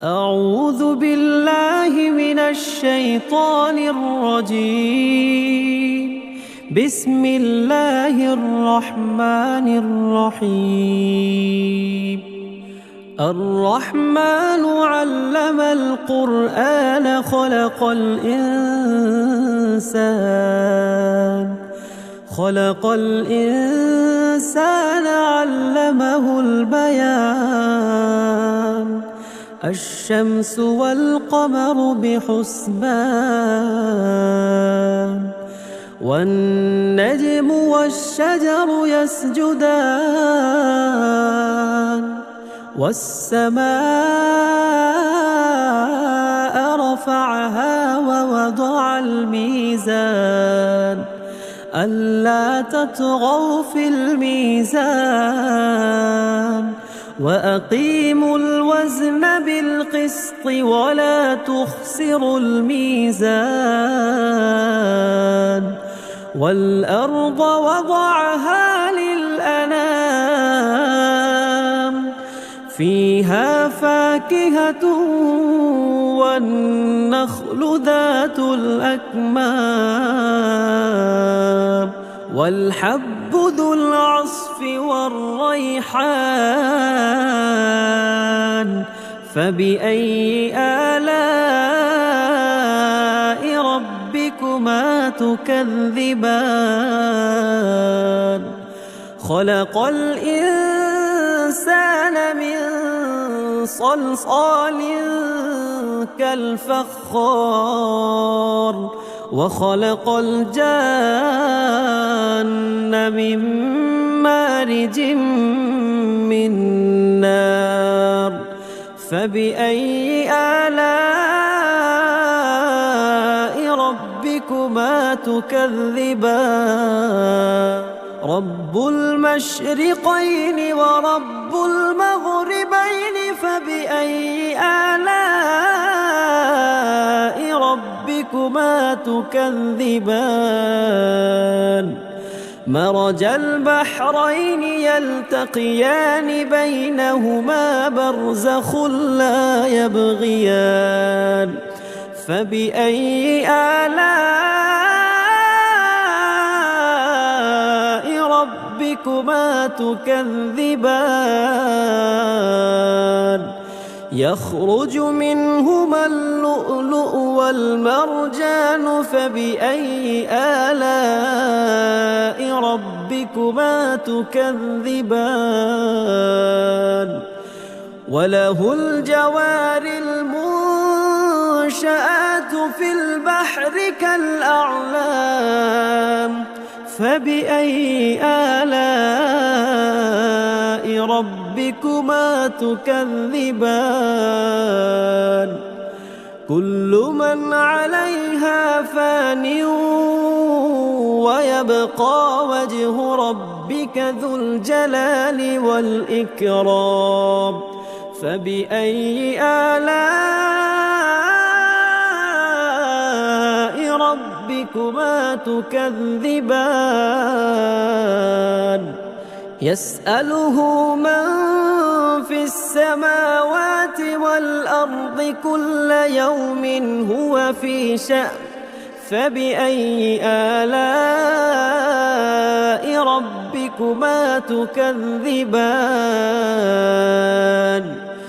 أعوذ بالله من الشيطان الرجيم. بسم الله الرحمن الرحيم. الرحمن علم القرآن خلق الإنسان علمه البيان. الشمس والقمر بحسبان والنجم والشجر يسجدان والسماء رفعها ووضع الميزان ألا تطغوا في الميزان وأقيموا الوزن بالقسط ولا تخسروا الميزان والأرض وضعها للأنام فيها فاكهة والنخل ذات الأكمام والحب ذو العصف والريحان فبأي آلاء ربكما تكذبان خلق الإنسان من صلصال كالفخار وخلق الجان من مارج من نار فبأي آلاء ربكما تكذبان رب المشرقين ورب المغربين فبأي آلاء ربكما تكذبان مرج البحرين يلتقيان بينهما برزخ لا يبغيان فبأي آلاء ربكما تكذبان يخرج منهما اللؤلؤ والمرجان فبأي آلاء ربكما تكذبان وله الجوار المنشآت في البحر كالأعلام فبأي آلاء ربكما تكذبان كل من عليها فان ويبقى وجه ربك ذو الجلال والإكرام فبأي آلاء ربكما تكذبان يسأله من في السماوات والأرض كل يوم هو في شأن فبأي آلاء ربكما تكذبان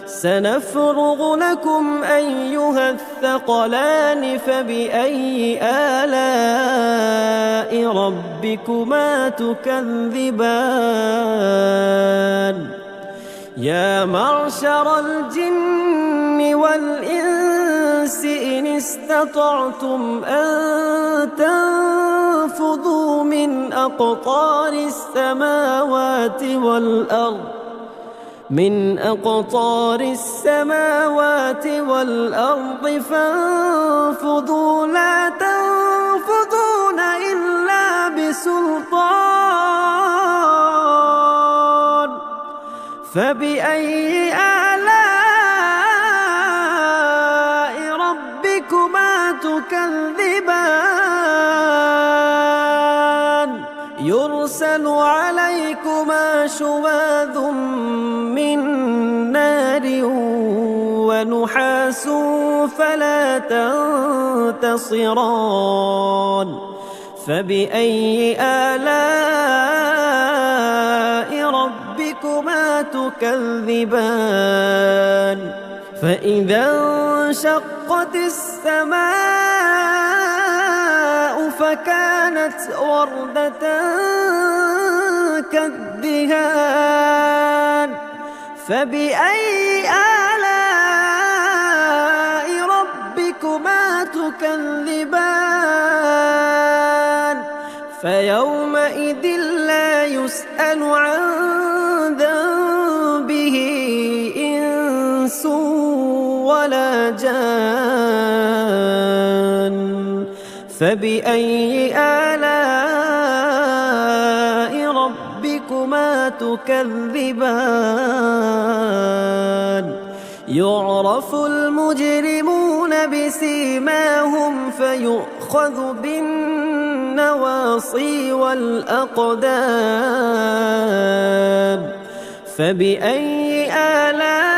سنفرغ لكم أيها الثقلان فبأي آلاء ربكما تكذبان يا معشر الجن والإنس إن استطعتم أن تنفذوا من أقطار السماوات والأرض فانفذوا لا تنفذون إلا بسلطان فبأي آلاء ربكما تكذبان يرسل عليكما شواذ من نار ونحاس نحاس فلا تنتصران فبأي آلاء ربكما تكذبان فإذا انشقت السماء فكانت وردة كالدهان فبأي آلاء ربكما تكذبان فيومئذ لا يسأل عن ذنبه إنس ولا جان فبأي آلاء ربكما تكذبان يعرف المجرمون بسيماهم فيؤخذ بالنواصي والأقدام فبأي آلاء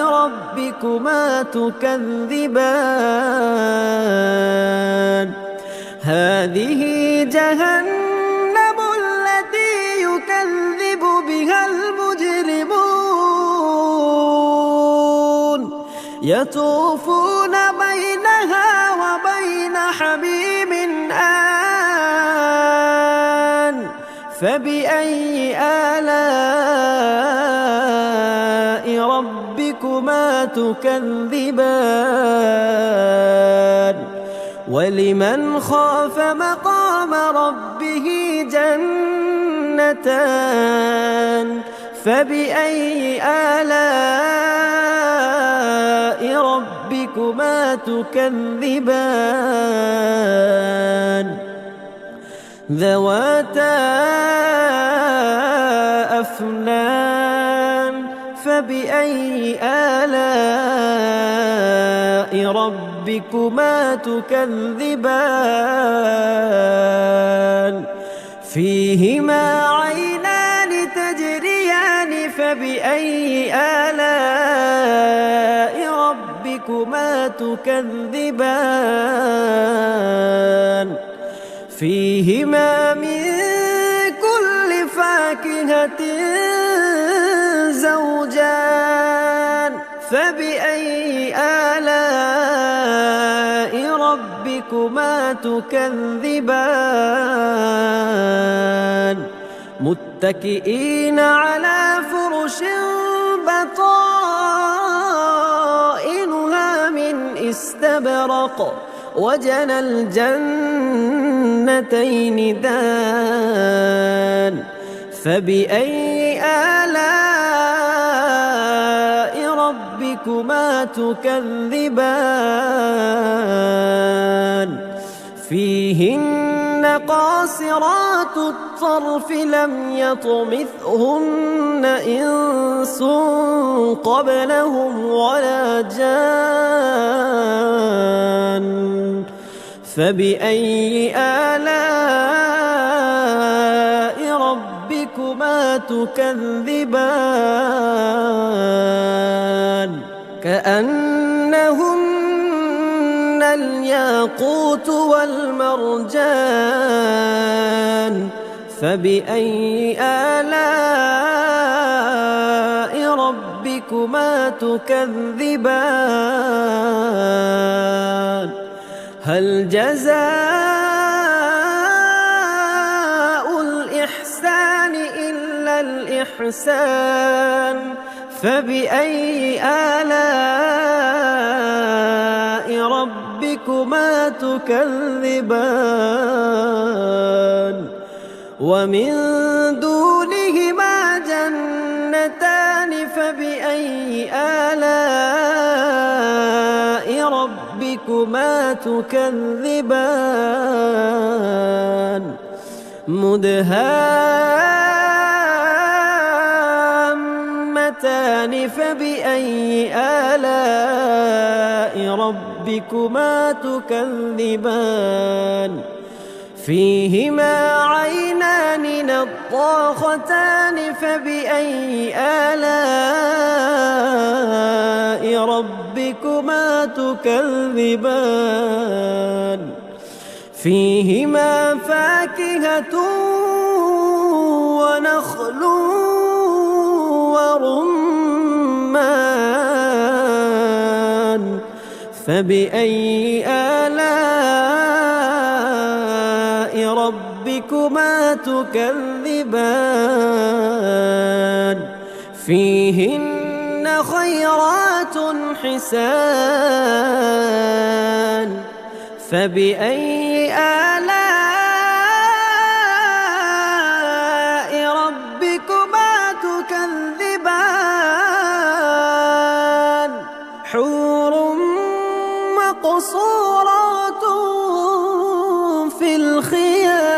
ربكما تكذبان هذه جهنم التي يكذب بها المجرمون يطوفون بينها وبين حميم آن فبأي آلاء ربكما تكذبان ولمن خاف مقام ربه جنتان فبأي آلاء ربكما تكذبان ذواتا أفنان فبأي آلاء ربكما تكذبان فيهما عينان تجريان فبأي آلاء ربكما تكذبان فيهما من كل فاكهة زوجان فبأي آلاء ربكما تكذبان متكئين على فرش بطائنها من استبرق وجنى الجنتين دان فبأي آلاء ربكما تكذبان فيهن قاصرات الطرف لم يطمثهن إنس قبلهم ولا جان فبأي آلاء ربكما تكذبان كأنهن الياقوت والمرجان فبأي آلاء ربكما تكذبان هل جزاء الإحسان إلا الإحسان فبأي آلاء ربكما تكذبان ومن دونهما جنتان فبأي آلاء ربكما تكذبان مدهامتان فبأي آلاء ربكما تكذبان فيهما عينان نضاختان فبأي آلاء ربكما تكذبان فيهما فاكهة ونخل ورمان فبأي آلاء ربكما تكذبان فيهن خيرات حسان فبأي آلاء ربكما تكذبان حور مقصورات في الخيام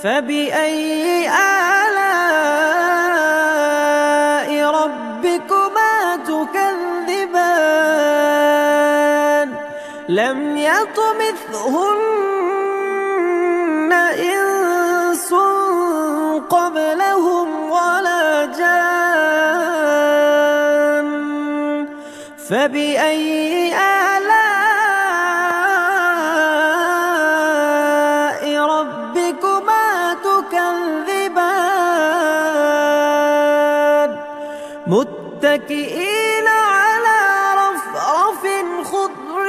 فبأي آلاء ربكما تكذبان لم يطمثهن إنس قبلهم ولا جان فبأي آلاء ربكما تكذبان متكئين على رفرف خضر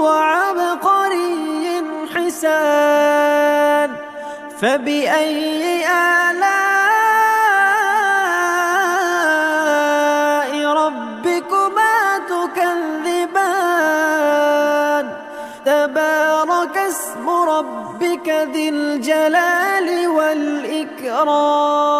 وعبقري حسان فبأي آلاء ربكما تكذبان تبارك اسم ربك ذي الجلال والإكرام